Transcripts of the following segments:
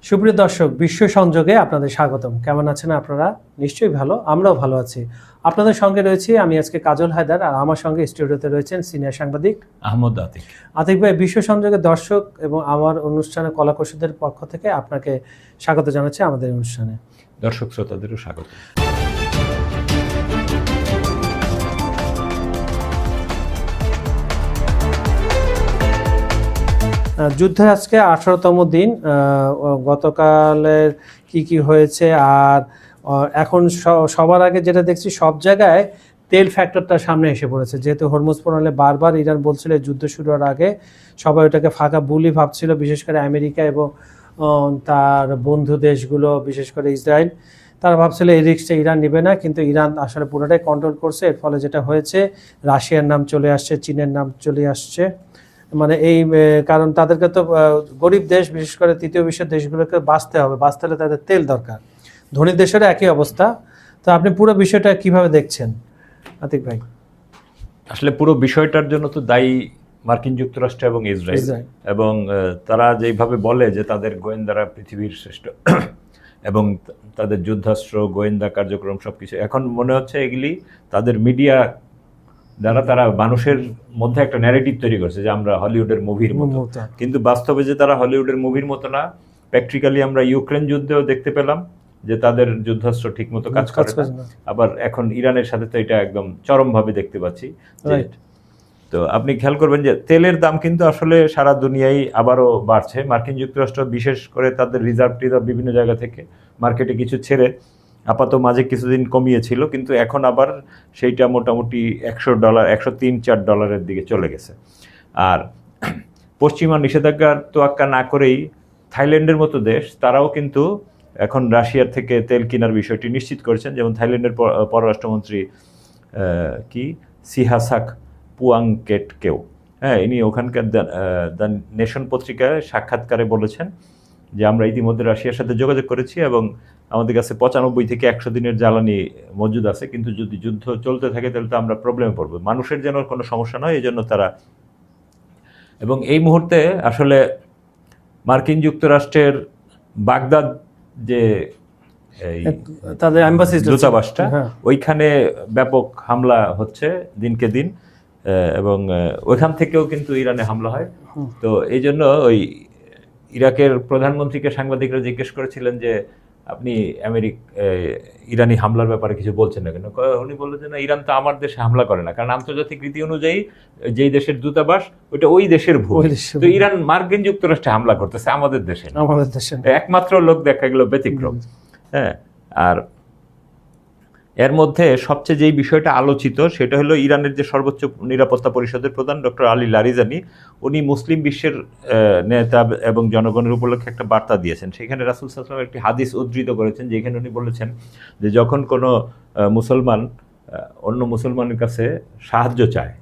সুপ্রিয় দর্শক, বিশ্ব সংযোগে আপনাদের স্বাগতম। কেমন আছেন আপনারা? নিশ্চয়ই ভালো, আমরাও ভালো আছি। আপনাদের সঙ্গে রয়েছি আমি আজকে কাজল হায়দার, আর আমার সঙ্গে স্টুডিওতে রয়েছেন সিনিয়র সাংবাদিক আহমদ আতিক। আতিক ভাই, বিশ্ব সংযোগের দর্শক এবং আমার অনুষ্ঠানে কলাকুশলীদের পক্ষ থেকে আপনাকে স্বাগত জানাচ্ছি আমাদের অনুষ্ঠানে। দর্শক শ্রোতাদেরও স্বাগত। যুদ্ধের আজকে 18তম দিন। গতকালের কি হয়েছে, আর এখন সবার আগে যেটা দেখছি, সব জায়গায় তেল ফ্যাক্টরটা সামনে এসে পড়েছে। যেহেতু হরমুজ প্রণালী বারবার ইরান বলছিল যুদ্ধ শুরু হওয়ার আগে, সবাই ওটাকে ফাঁকা বুলি ভাবছিল, বিশেষ করে আমেরিকা এবং তার বন্ধু দেশগুলো, বিশেষ করে ইসরায়েল। তারা ভাবছিল এই রিস্কটা ইরান নেবে না, কিন্তু ইরান আসলে পুরোটাই কন্ট্রোল করছে। এর ফলে যেটা হয়েছে, রাশিয়ার নাম চলে আসছে, চীনের নাম চলে আসছে। মানে এই কারণ তাদেরকে তো গরিব দেশ, বিশেষ করে তৃতীয় বিশ্বের দেশগুলোকে বাঁচতে হবে, বাঁচতে হলে তাদের তেল দরকার। ধনী দেশেরও একই অবস্থা। তো আপনি পুরো বিষয়টা কিভাবে দেখছেন আতিক ভাই? আসলে পুরো বিষয়টার জন্য তো দায়ী মার্কিন যুক্তরাষ্ট্র এবং ইসরায়েল। এবং তারা যেভাবে বলে যে তাদের গোয়েন্দারা পৃথিবীর শ্রেষ্ঠ এবং তাদের যুদ্ধাস্ত্র, গোয়েন্দা কার্যক্রম সবকিছু, এখন মনে হচ্ছে এগুলি তাদের মিডিয়া দ্বারা তারা মানুষের মধ্যে একটা ন্যারেটিভ তৈরি করছে যে আমরা হলিউডের মুভির মতো। কিন্তু বাস্তবে যে তারা হলিউডের মুভির মতো না। প্র্যাকটিক্যালি আমরা ইউক্রেন যুদ্ধেও দেখতে পেলাম যে তাদের যুদ্ধাস্ত্র ঠিক মতো কাজ করে না। আবার এখন ইরানের সাথে তো এটা একদম চরমভাবে দেখতে পাচ্ছি। তো আপনি খেয়াল করবেন যে তেলের দাম কিন্তু আসলে সারা দুনিয়ায় আবারও বাড়ছে। মার্কিন যুক্তরাষ্ট্র বিশেষ করে তাদের রিজার্ভ বিভিন্ন জায়গা থেকে মার্কেটে কিছু ছেড়ে আপাতত মাঝে কিছুদিন কমিয়েছিল, কিন্তু এখন আবার সেইটা মোটামুটি $100, $103-4 দিকে চলে গেছে। আর পশ্চিমা নিষেধাজ্ঞার তোয়াক্কা না করেই থাইল্যান্ডের মতো দেশ, তারাও কিন্তু এখন রাশিয়ার থেকে তেল কেনার বিষয়টি নিশ্চিত করেছেন। যেমন থাইল্যান্ডের পররাষ্ট্রমন্ত্রী সিহাসাক পুয়াংকেটকেও, ইনি ওখানকার দ্য নেশন পত্রিকায় সাক্ষাৎকারে বলেছেন যে আমরা ইতিমধ্যে রাশিয়ার সাথে যোগাযোগ করেছি এবং আমাদের কাছে 95 থেকে 100 দিনের জ্বালানি মজুদ আছে, কিন্তু যদি যুদ্ধ চলতে থাকে তাহলে তো আমরা প্রবলেমে পড়বো, মানুষের যেন কোনো সমস্যা নয়, এই জন্য তারা। এবং এই মুহূর্তে আসলে মার্কিন যুক্তরাষ্ট্রের বাগদাদ যে তাদের দূতাবাসটা, ওইখানে ব্যাপক হামলা হচ্ছে দিনকে দিন, এবং ওইখান থেকেও কিন্তু ইরানে হামলা হয়। তো এই জন্য ওই ইরাকের প্রধানমন্ত্রীকে সাংবাদিকরা জিজ্ঞেস করেছিলেন যে আপনি ইরানি হামলার ব্যাপারে কিছু বলছেন না কেন? উনি বললেন যে না, ইরান তো আমার দেশে হামলা করে না, কারণ আন্তর্জাতিক রীতি অনুযায়ী যেই দেশের দূতাবাস ওইটা ওই দেশের ভূমি। তো ইরান মার্কিন যুক্তরাষ্ট্রে হামলা করতেছে আমাদের দেশে, একমাত্র লোক দেখা গেল ব্যতিক্রম। হ্যাঁ, আর এর মধ্যে সবচেয়ে যেই বিষয়টা আলোচিত সেটা হলো ইরানের যে সর্বোচ্চ নিরাপত্তা পরিষদের প্রধান ডক্টর আলী লারিজানি, উনি মুসলিম বিশ্বের নেতা এবং জনগণের উপলক্ষে একটা বার্তা দিয়েছেন। সেখানে রাসূল সাল্লাল্লাহু আলাইহি ওয়াসাল্লাম একটি হাদিস উদ্ধৃত করেছেন, যেখানে উনি বলেছেন যে যখন কোনো মুসলমান অন্য মুসলমানের কাছে সাহায্য চায়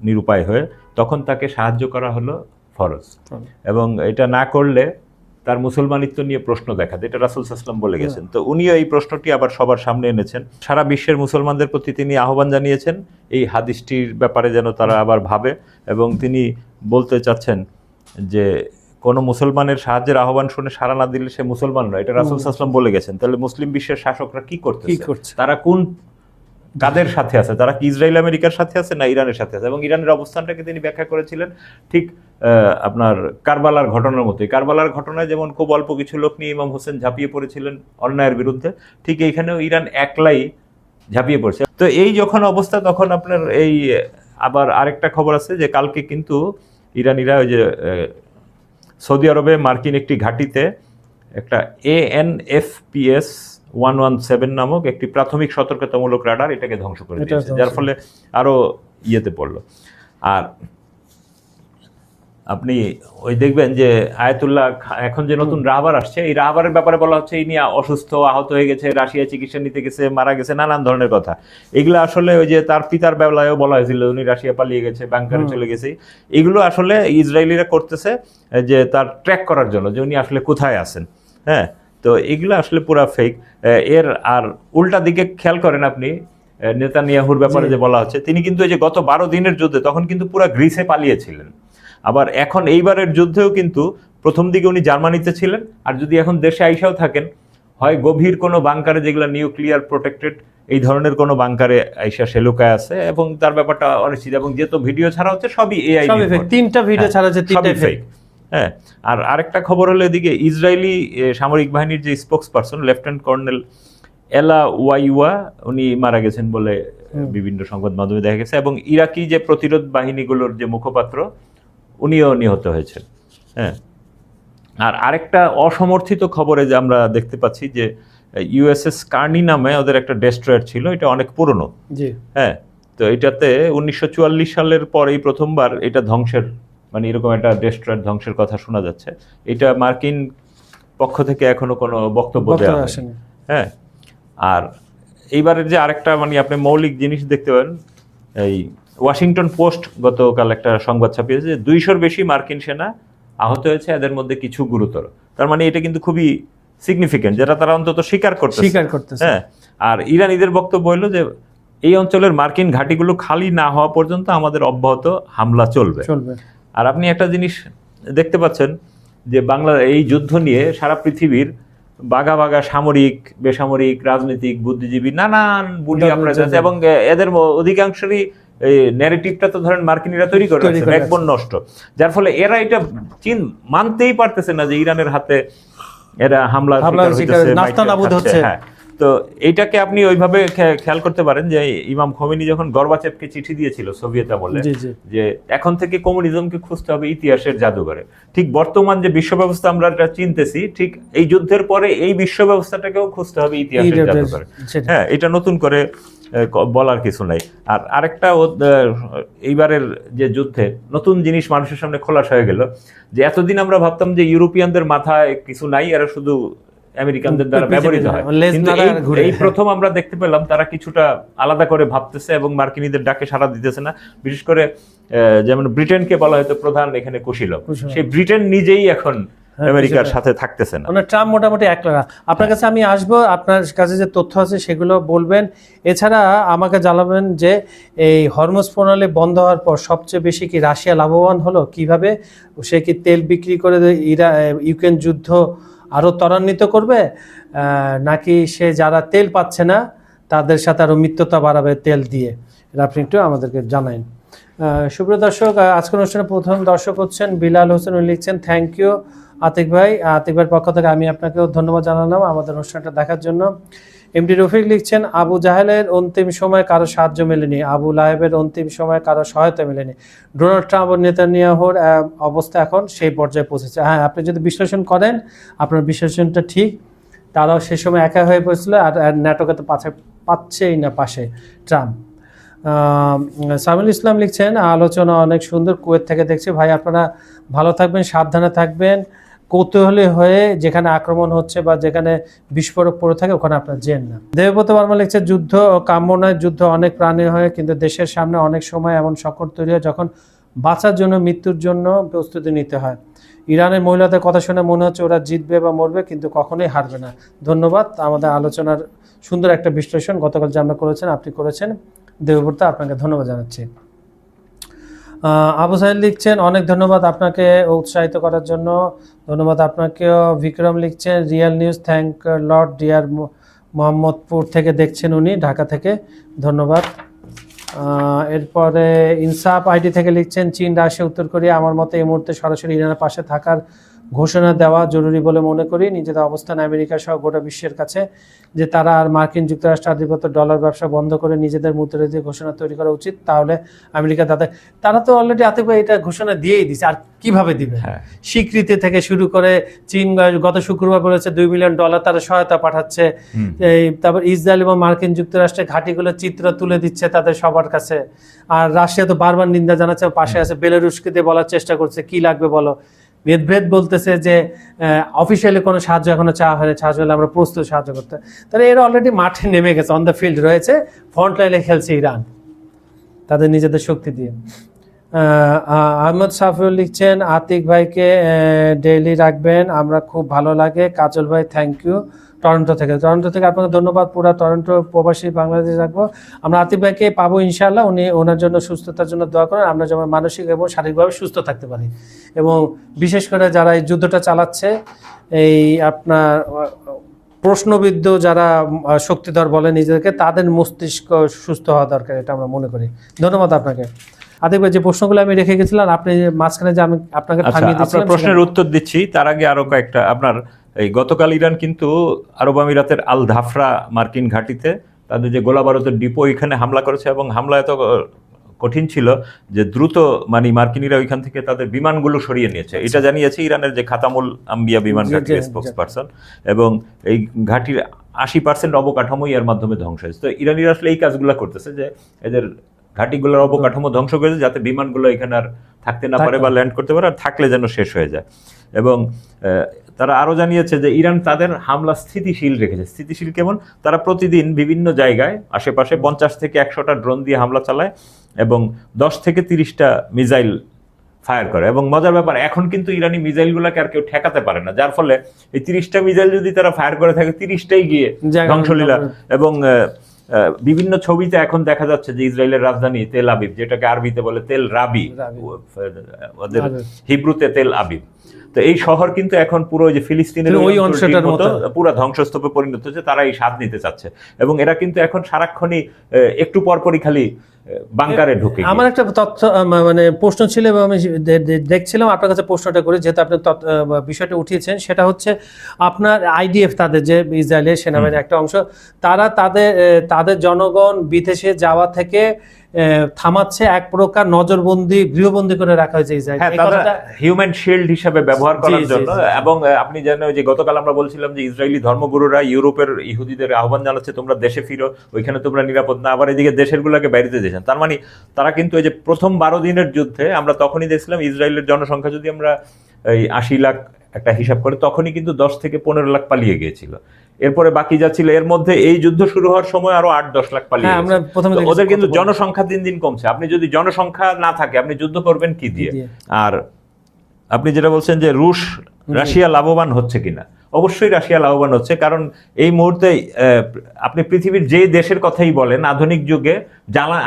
নিরুপায় হয়ে, তখন তাকে সাহায্য করা হলো ফরজ, এবং এটা না করলে তার মুসলমানিত্ব নিয়ে প্রশ্ন দেখাতে, এটা রাসূল সাল্লাল্লাহু আলাইহি ওয়াসাল্লাম বলে গেছেন। তো উনিও এই প্রশ্নটি আবার সবার সামনে এনেছেন। সারা বিশ্বের মুসলমানদের প্রতি তিনি আহ্বান জানিয়েছেন এই হাদিসটির ব্যাপারে যেন তারা আবার ভাবে, এবং তিনি বলতে চাচ্ছেন যে কোনো মুসলমানের সাহায্যের আহ্বান শুনে সাড়া না দিলে সে মুসলমান নয়, এটা রাসূল সাল্লাল্লাহু আলাইহি ওয়াসাল্লাম বলে গেছেন। তাহলে মুসলিম বিশ্বের শাসকরা কি করছে, তারা কাদের সাথে আছে? তারা কি ইসরায়েল আমেরিকার সাথে আছে না ইরানের সাথে আছে? এবং ইরানের অবস্থানটাকে তিনি ব্যাখ্যা করেছিলেন ঠিক আপনার কারবালার ঘটনার মতোই। কারবালার ঘটনায় যেমন খুব অল্প কিছু লোক নিয়ে ইমাম হোসেন ঝাঁপিয়ে পড়েছিলেন অন্যায়ের বিরুদ্ধে, ঠিক এইখানেও ইরান একলাই ঝাঁপিয়ে পড়ছে। তো এই যখন অবস্থা, তখন আপনার এই আবার আরেকটা খবর আছে যে কালকে কিন্তু ইরানিরা ওই যে সৌদি আরবে মার্কিন একটি ঘাঁটিতে একটা ANFPS 117 নামক একটি প্রাথমিক সতর্কতামূলক রাডার, এটাকে ধ্বংস করে দিয়েছে, যার ফলে আরো ইয়েতে পড়লো। আর আপনি ওই দেখবেন যে আয়াতুল্লাহ এখন যে নতুন রাহবার আসছে, এই রাহবারের ব্যাপারে বলা হচ্ছে ইনি অসুস্থ, আহত হয়ে গেছে, রাশিয়ায় চিকিৎসা নিতে গেছে, মারা গেছে, নানান ধরনের কথা। এগুলো আসলে ওই যে তার পিতার বেলায়ও বলা হয়েছিল উনি রাশিয়া পালিয়ে গেছে, ব্যাংকারে চলে গেছে। এগুলো আসলে ইসরায়েলিরা করতেছে যে তার ট্র্যাক করার জন্য, যে উনি আসলে কোথায় আছেন। হ্যাঁ, তো এগুলো আসলে পুরা ফেক। এর আর উল্টা দিকে খেয়াল করেন আপনি, নেতানিয়াহুর ব্যাপারে যে বলা হচ্ছে, তিনি কিন্তু এই যে গত 12 দিনের যুদ্ধে তখন কিন্তু পুরা গ্রিসে পালিয়েছিলেন। আবার এখন এইবারের যুদ্ধেও কিন্তু প্রথম দিকে উনি জার্মানিতে ছিলেন, আর যদি এখন দেশে আইসাও থাকেন, হয় গভীর কোনো বাংকারে যেগুলো নিউক্লিয়ার প্রোটেক্টেড, এই ধরনের কোনো বাংকারে আইসা সে লুকায় আছে, এবং তার ব্যাপারটা অনিশ্চিত। এবং যেহেতু ভিডিও ছাড়া হচ্ছে সবই এআই, 3টা ভিডিও ছাড়া হচ্ছে, 3টাই ফেক। হ্যাঁ, আর আরেকটা খবর হলো এদিকে ইসরায়েলি সামরিক বাহিনীর যে স্পোক্স পারসন লেফটেন্যান্ট কর্নেল এলা ওয়াইওয়া, উনি মারা গেছেন বলে বিভিন্ন সংবাদ মাধ্যমে দেখা গেছে, এবং ইরাকি যে প্রতিরোধ বাহিনীগুলোর যে মুখপাত্র উনিও নিহত হয়েছেন। হ্যাঁ, আর আরেকটা অসমর্থিত খবরে যে আমরা দেখতে পাচ্ছি যে ইউএসএস কার্নি নামে ওদের একটা ডেস্ট্রয়ার ছিল, এটা অনেক পুরনো। হ্যাঁ, তো এটাতে 1944 সালের পরেই প্রথমবার এটা ধ্বংসের, মানে এরকম একটা ডেস্ট্রয়ার ধ্বংসের কথা শোনা যাচ্ছে। এটা মার্কিন পক্ষ থেকে এখনো কোনো বক্তব্য দেওয়া হয়নি। হ্যাঁ, আর এইবারের যে আরেকটা মানে আপনি মৌলিক জিনিস দেখতে পারেন, এই ওয়াশিংটন পোস্ট গতকাল একটা সংবাদ ছাপিয়েছে যে 200-র বেশি মার্কিন সেনা আহত হয়েছে, এদের মধ্যে কিছু গুরুতর। তার মানে এটা কিন্তু খুবই সিগনিফিকেন্ট, যেটা তারা অন্তত স্বীকার করতেছে। হ্যাঁ, আর ইরানিদের বক্তব্য হলো যে এই অঞ্চলের মার্কিন ঘাঁটিগুলো খালি না হওয়া পর্যন্ত আমাদের অব্যাহত হামলা চলবে। আর আপনি একটা জিনিস দেখতে পাচ্ছেন যে বাংলার এই যুদ্ধ নিয়ে সারা পৃথিবীর বাঘা বাঘা সামরিক, বেসামরিক, রাজনৈতিক, বুদ্ধিজীবী নানান বুলি আপনার আছে, এবং এদের অধিকাংশেরই ন্যারেটিভটা তো ধরেন মার্কিনীরা তৈরি করে রাখছে, ব্যাকবোন নষ্ট, যার ফলে এরা এটা মানতেই পারতেছে না যে ইরানের হাতে এরা হামলা হচ্ছে। হ্যাঁ, তো এইটাকে আপনি ওইভাবে খেয়াল করতে পারেন যে ইমাম খোমেনি যখন গর্বাচেভকে চিঠি দিয়েছিল সোভিয়েত আমলে যে এখন থেকে কমিউনিজমকে খুঁজতে হবে ইতিহাসের জাদুঘরে, ঠিক বর্তমান যে বিশ্ব ব্যবস্থা আমরা চিনতেছি, ঠিক এই যুদ্ধের পরে এই বিশ্ব ব্যবস্থাটাকেও খুঁজতে হবে ইতিহাসের জাদুঘরে। হ্যাঁ, এটা নতুন করে বলার কিছু নাই। আর আরেকটা এইবারের যে যুদ্ধে নতুন জিনিস মানুষের সামনে খোলাস হয়ে গেল যে এতদিন আমরা ভাবতাম যে ইউরোপিয়ানদের মাথায় কিছু নাই, এরা শুধু আমেরিকানদের দ্বারা ব্যবহৃত হয়, কিন্তু এই প্রথম আমরা দেখতে পেলাম তারা কিছুটা আলাদা করে ভাবতেছে এবং মার্কিনীদের ডাকে সাড়া দিতেছে না। বিশেষ করে যেমন ব্রিটেনকে বলা হয়তো প্রধান এখানে কুশীলব, সেই ব্রিটেন নিজেই এখন আমেরিকার সাথে থাকতেছে না। ট্রাম্প মোটামুটি একলা। আপনার কাছে আমি আসবো, আপনার কাছে যে তথ্য আছে সেগুলো বলবেন। এছাড়া আমাকে জানাবেন যে এই হরমুজ প্রণালী বন্ধ হওয়ার পর সবচেয়ে বেশি কি রাশিয়া লাভবান হলো, কিভাবে সে কি তেল বিক্রি করে ইউক্রেন যুদ্ধ আরও ত্বরান্বিত করবে, নাকি সে যারা তেল পাচ্ছে না তাদের সাথে আরও মিত্রতা বাড়াবে তেল দিয়ে, এটা আপনি একটু আমাদেরকে জানান। সুপ্রিয় দর্শক, আজকের অনুষ্ঠানে প্রথম দর্শক হচ্ছেন বিলাল হোসেন, লিখছেন থ্যাংক ইউ আতিক ভাই। আতিক ভাইয়ের পক্ষ থেকে আমি আপনাকেও ধন্যবাদ জানালাম আমাদের অনুষ্ঠানটা দেখার জন্য। এমডি রফিক লিখছেন আবু জাহেলের অন্তিম সময় কারো সাহায্য মেলেনি, আবু লাহেবের অন্তিম সময় কারো সহায়তা মেলেনি, ডোনাল্ড ট্রাম্প ও নেতানিয়াহুর অবস্থা এখন সেই পর্যায়ে পৌঁছেছে। হ্যাঁ, আপনি যদি বিশ্লেষণ করেন আপনার বিশ্লেষণটা ঠিক, তারাও সে সময় একা হয়ে পড়েছিল, আর ন্যাটোকে তো পাচ্ছেই না পাশে ট্রাম্প। সামিল ইসলাম লিখছেন আলোচনা অনেক সুন্দর, কুয়েত থেকে দেখছি। ভাই আপনারা ভালো থাকবেন, সাবধানে থাকবেন, কৌতূহলী হয়ে যেখানে আক্রমণ হচ্ছে বা যেখানে বিস্ফোরক পড়ে থাকে ওখানে আপনার যেন না। দেবব্রত বর্মা লিখছে যুদ্ধ কাম্য নয়, যুদ্ধ অনেক প্রাণী হয়, কিন্তু দেশের সামনে অনেক সময় এমন সংকট তৈরি হয় যখন বাঁচার জন্য মৃত্যুর জন্য প্রস্তুতি নিতে হয়। ইরানের মহিলাদের কথা শুনে মনে হচ্ছে ওরা জিতবে বা মরবে, কিন্তু কখনোই হারবে না। ধন্যবাদ, আমাদের আলোচনার সুন্দর একটা বিশ্লেষণ গতকাল যে আমরা করেছেন, আপনি করেছেন। দেবব্রত, আপনাকে ধন্যবাদ জানাচ্ছি। আবু সাহেব লিখছেন অনেক ধন্যবাদ আপনাকে উৎসাহিত করার জন্য, ধন্যবাদ আপনাকেও। বিক্রম লিখছেন real news, thank lord dear, Mohammadpur থেকে দেখছেন উনি, ঢাকা থেকে, ধন্যবাদ। এরপরে ইনসাফ আইডি থেকে লিখছেন চীন, রাশিয়া, উত্তর কোরিয়া আমার মতে এই মুহূর্তে সরাসরি ইরানের পাশে থাকার ঘোষণা দেওয়া জরুরি বলে মনে করি। নিজেদের অবস্থান আমেরিকা সহ গোটা বিশ্বের কাছে যে তারা আর মার্কিন যুক্তরাষ্ট্র আধিপত্য ডলার ব্যবসা বন্ধ করে নিজেদের মুদ্রানীতি ঘোষণা তৈরি করা উচিত, তাহলে আমেরিকা তারা তো অলরেডি এটা ঘোষণা দিয়েই দিচ্ছে, আর কিভাবে দিবে? স্বীকৃতি থেকে শুরু করে চীন গত শুক্রবার বলেছে $2 মিলিয়ন তারা সহায়তা পাঠাচ্ছে। তারপর ইসরায়েল এবং মার্কিন যুক্তরাষ্ট্রের ঘাঁটিগুলোর চিত্র তুলে দিচ্ছে তাদের সবার কাছে। আর রাশিয়া তো বারবার নিন্দা জানাচ্ছে, পাশে আছে বেলারুশকে দিয়ে বলার চেষ্টা করছে কি লাগবে বলো। মেদভেদ বলতেছে যে অফিসিয়ালি কোনো সাহায্য এখনো চাওয়া হয়নি, সাহায্য হলে আমরা প্রস্তুত সাহায্য করতে। তাহলে এরা অলরেডি মাঠে নেমে গেছে, অন দ্য ফিল্ড রয়েছে, ফ্রন্ট লাইনে খেলছে ইরান তাদের নিজেদের শক্তি দিয়ে। আহমদ সাফিউল লিখছেন আতিক ভাইকে ডেইলি রাখবেন, আমরা খুব ভালো লাগে। কাজল ভাই থ্যাংক ইউ টরন্টো থেকে আপনাকে ধন্যবাদ। পুরা টরন্টো প্রবাসী বাংলাদেশ রাখবো আমরা। আতিক ভাইকে পাবো ইনশাআল্লাহ, উনি ওনার জন্য সুস্থতার জন্য দোয়া করেন, আমরা যেমন মানসিক এবং শারীরিকভাবে সুস্থ থাকতে পারি। এবং বিশেষ করে যারা এই যুদ্ধটা চালাচ্ছে, এই আপনার প্রশ্নবিদ্ধ যারা শক্তিধর বলে নিজেদেরকে, তাদের মস্তিষ্ক সুস্থ হওয়া দরকার, এটা আমরা মনে করি। ধন্যবাদ আপনাকে। আতিক ভাই, যে প্রশ্নগুলো আমি রেখে গেছিলাম, আপনি যে মাঝখানে যে আমি আপনাকে থামিয়ে দিয়েছিলাম, আপনার প্রশ্নের উত্তর দিচ্ছি। তার আগে আরো কয়েকটা, আপনার এই গতকাল ইরান কিন্তু আরব আমিরাতের আল ধাফরা মার্কিন ঘাঁটিতে তাদের যে গোলা বারুদের ডিপো, ওইখানে হামলা করেছে এবং হামলা এত কঠিন ছিল যে দ্রুত মার্কিনিরা ওইখান থেকে তাদের বিমানগুলো সরিয়ে নিয়েছে। এটা জানিয়েছে ইরানের যে খাতামুল আম্বিয়া বিমান ঘাঁটির স্পোক্স পারসন। এবং এই ঘাঁটির 80% অবকাঠামোই এর মাধ্যমে ধ্বংস হয়েছে। তো ইরানিরা আসলে এই কাজগুলো করতেছে যে এদের ঘাঁটিগুলোর অবকাঠামো ধ্বংস করেছে, যাতে বিমানগুলো এখানে আর থাকতে না পারে বা ল্যান্ড করতে পারে, আর থাকলে যেন শেষ হয়ে যায়। এবং তারা আরও জানিয়েছে যে ইরান তাদের হামলা স্থিতিশীল রেখেছে। স্থিতিশীল কেমন? তারা প্রতিদিন বিভিন্ন জায়গায় আশেপাশে 50 থেকে 100টা ড্রোন দিয়ে হামলা চালায় এবং 10 থেকে 30টা মিসাইল ফায়ার করে। এবং মজার ব্যাপার, এখন কিন্তু ইরানি মিসাইলগুলোকে আর কেউ ঠেকাতে পারে না, যার ফলে এই 30টা মিসাইল যদি তারা ফায়ার করে থাকে, 30টাই গিয়ে ধ্বংসলীলা। এবং বিভিন্ন ছবিতে এখন দেখা যাচ্ছে যে ইসরায়েলের রাজধানী তেল আবিব, যেটাকে আরবিতে বলে তেল রাবি, ওদের হিব্রুতে তেল আবিব, তো এই শহর কিন্তু এখন পুরো যে ফিলিস্তিনের ওই অংশটার মতো পুরো ধ্বংসস্তূপে পরিণত হচ্ছে। তারা এই স্বাদ নিতে চাচ্ছে এবং এরা কিন্তু এখন সারাক্ষণই একটু পরপরই খালি বাংকারে ঢুকে। আমার একটা তথ্য মানে প্রশ্ন ছিল এবং আমি দেখছিলাম আপনার কাছে প্রশ্নটা করে, যেহেতু আপনি বিষয়টা উঠিয়েছেন, সেটা হচ্ছে আপনার আইডিএফ, তাদের যে ইসরায়েলের সেনাবাহিনীর একটা অংশ, তারা তাদের জনগণ বিদেশে যাওয়া থেকে থামাচ্ছে, এক প্রকার নজরবন্দি, গৃহবন্দী করে রাখা হয়েছে ইসরায়েল, হিউম্যান শিল্ড হিসেবে ব্যবহার করার জন্য। এবং আপনি জানেন যে গতকাল আমরা বলছিলাম যে ইসরায়েলি ধর্মগুরুরা ইউরোপের ইহুদিদের আহ্বান জানাচ্ছে, তোমরা দেশে ফিরো, ওইখানে তোমরা নিরাপদ না। আবার এদিকে দেশের গুলাকে বাইরে দিয়েছেন। তার মানে তারা কিন্তু এই যে প্রথম 12 দিনের যুদ্ধে আমরা তখনই দেখছিলাম ইসরায়েলের জনসংখ্যা যদি আমরা এই 80 লাখ একটা হিসাব করে, তখনই কিন্তু 10 থেকে 15 লাখ পালিয়ে গিয়েছিল। এরপরে বাকি যা ছিল, এর মধ্যে এই যুদ্ধ শুরু হওয়ার সময় আরো 8-10 লাখ পালিয়ে গেছে। ওদের কিন্তু জনসংখ্যা দিন দিন কমছে। আপনি যদি জনসংখ্যা না থাকে, আপনি যুদ্ধ করবেন কি দিয়ে? আর আপনি যেটা বলছেন যে রাশিয়া লাভবান হচ্ছে কিনা, অবশ্যই রাশিয়া লাভবান হচ্ছে। কারণ এই মুহূর্তে আপনি পৃথিবীর যে দেশের কথাই বলেন, আধুনিক যুগে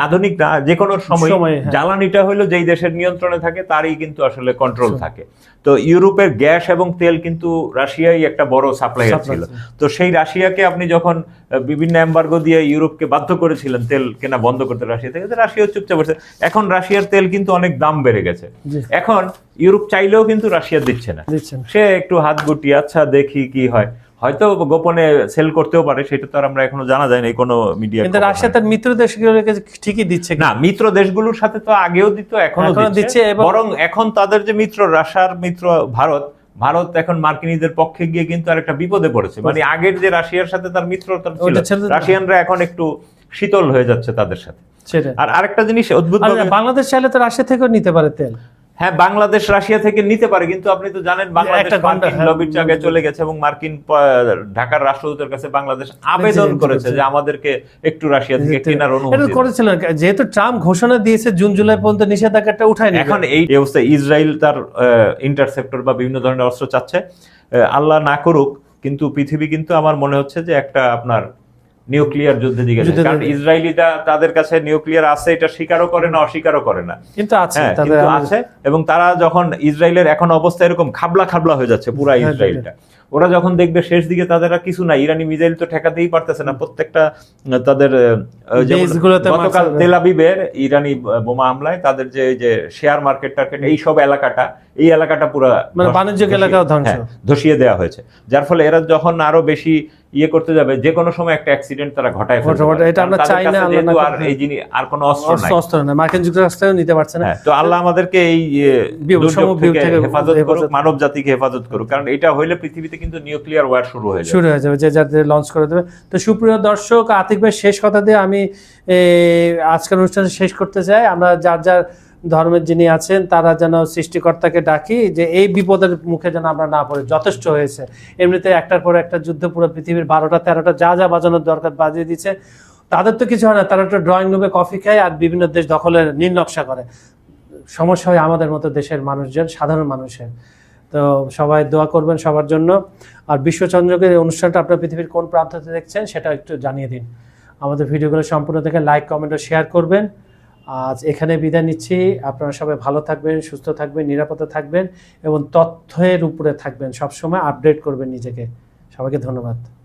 আধুনিক না, যে কোনো সময় জ্বালানিটা হলো যেই দেশের নিয়ন্ত্রণে থাকে, তারই কিন্তু আসলে কন্ট্রোল থাকে। তো ইউরোপের গ্যাস এবং তেল কিন্তু রাশিয়াই একটা বড় সাপ্লাইয়ার ছিল। তো সেই রাশিয়াকে আপনি যখন বিভিন্ন এমবার্গো দিয়ে ইউরোপকে বাধ্য করেছিলেন তেল কেনা বন্ধ করতে রাশিয়া থেকে, রাশিয়া চুপচাপ বসে। এখন রাশিয়ার তেল কিন্তু অনেক দাম বেড়ে গেছে। এখন ইউরোপ চাইলেও কিন্তু রাশিয়া দিচ্ছে না, সে একটু হাত গুটিয়ে আচ্ছা দেখি কি হয়, হয়তো গোপনে সেল করতেও পারে, সেটা তো আর আমরা এখনো জানা যায় না কোনো মিডিয়া। কিন্তু রাশিয়া তার মিত্র দেশগুলোকে ঠিকই দিচ্ছে না, মিত্র দেশগুলোর সাথে তো আগেও দিত, এখনো দিচ্ছে। বরং এখন তাদের যে মিত্র, রাশিয়ার মিত্র ভারত এখন মার্কিনীদের পক্ষে গিয়ে কিন্তু আর একটা বিপদে পড়েছে। মানে আগের যে রাশিয়ার সাথে তার মিত্রতা ছিল, রাশিয়ানরা এখন একটু শীতল হয়ে যাচ্ছে তাদের সাথে। আর আরেকটা জিনিস অদ্ভুত, বাংলাদেশ চাইলে তো রাশিয়া থেকেও নিতে পারে তেল। হ্যাঁ, বাংলাদেশ রাশিয়া থেকে নিতে পারে, কিন্তু আপনি তো জানেন বাংলাদেশ মার্কিন লবির জায়গায় চলে গেছে এবং মার্কিন ঢাকার রাষ্ট্রদূতের কাছে বাংলাদেশ আবেদন করেছে যে আমাদেরকে একটু রাশিয়া থেকে কেনার অনুমতি করেছিলেন। যেহেতু ট্রাম্প ঘোষণা দিয়েছে জুন জুলাই পর্যন্ত নিষেধাজ্ঞাটা উঠায়নি, এখন এই অবস্থায় ইসরায়েল তার ইন্টারসেপ্টর বা বিভিন্ন ধরনের অস্ত্র চাচ্ছে। আল্লাহ না করুক, কিন্তু পৃথিবী কিন্তু আমার মনে হচ্ছে যে একটা আপনার নিউক্লিয়ার যুদ্ধের দিকে, কারণ ইসরায়েলিরা তাদের কাছে নিউক্লিয়ার আছে এটা স্বীকারও করে না, অস্বীকারও করে না, কিন্তু আছে। এবং তারা যখন ইসরায়েলের এখন অবস্থা এরকম খাবলা খাবলা হয়ে যাচ্ছে পুরা ইসরায়েলটা, ওরা যখন দেখবে শেষ দিকে তাদের আর কিছু না, ইরানি মিসাইল তো ঠেকাতেই পারতেছে না, প্রত্যেকটা তাদের গতকাল তেল আবিবের ইরানি বোমা হামলায় তাদের যে শেয়ার মার্কেট টার্কেট এই সব এই এলাকাটা পুরো বাণিজ্যিক এলাকাও ধসিয়ে দেওয়া হয়েছে। যার ফলে এরা যখন আরো বেশি ইয়ে করতে যাবে, যে কোনো সময় একটা অ্যাক্সিডেন্ট তারা ঘটায় ফেলতে পারে। এটা আমরা চাই না, আর এই জিনিস আর কোনো অস্ত্র নাই, মার্কিন যুক্তরাষ্ট্রও নিতে পারছে না। তো আল্লাহ আমাদেরকে এই হেফাজত করুক, মানব জাতিকে হেফাজত করুক, কারণ এটা হইলে পৃথিবীতে কিন্তু নিউক্লিয়ার ওয়ার শুরু হয়ে যাবে, যে যাতে লঞ্চ করে দেবে। তো সুপ্রিয় দর্শক, আতিক ভাই শেষ কথা দিয়ে আমি আজকের অনুষ্ঠান শেষ করতে চাই। আমরা যার ধর্মের যিনি আছেন তারা যেন সৃষ্টিকর্তাকে ডাকি যে এই বিপদের মুখে যেন আমরা না পড়ি, যথেষ্ট হয়েছে। এমনিতে একটার পর একটা যুদ্ধ পুরো পৃথিবীর 12টা 13টা যা বাজানোর দরকার বাজিয়ে দিচ্ছে, তাদের তো কিছু হয় না, তারা একটা ড্রয়িং রুমে কফি খায় আর বিভিন্ন দেশ দখলের নীল নকশা করে। সমস্যা হয় আমাদের মতো দেশের মানুষজন, সাধারণ মানুষের। তো সবাই দোয়া করবেন সবার জন্য। আর বিশ্ব চন্দ্রকের এই অনুষ্ঠানটা আপনার পৃথিবীর কোন প্রান্ততে দেখছেন সেটা একটু জানিয়ে দিন। আমাদের ভিডিওগুলো সম্পূর্ণ দেখে লাইক, কমেন্ট ও শেয়ার করবেন। আজ এখানে বিদায় নিচ্ছি। আপনারা সবাই ভালো থাকবেন, সুস্থ থাকবেন, নিরাপদে থাকবেন এবং তথ্যের উপরে থাকবেন, সবসময় আপডেট করবেন নিজেকে। সবাইকে ধন্যবাদ।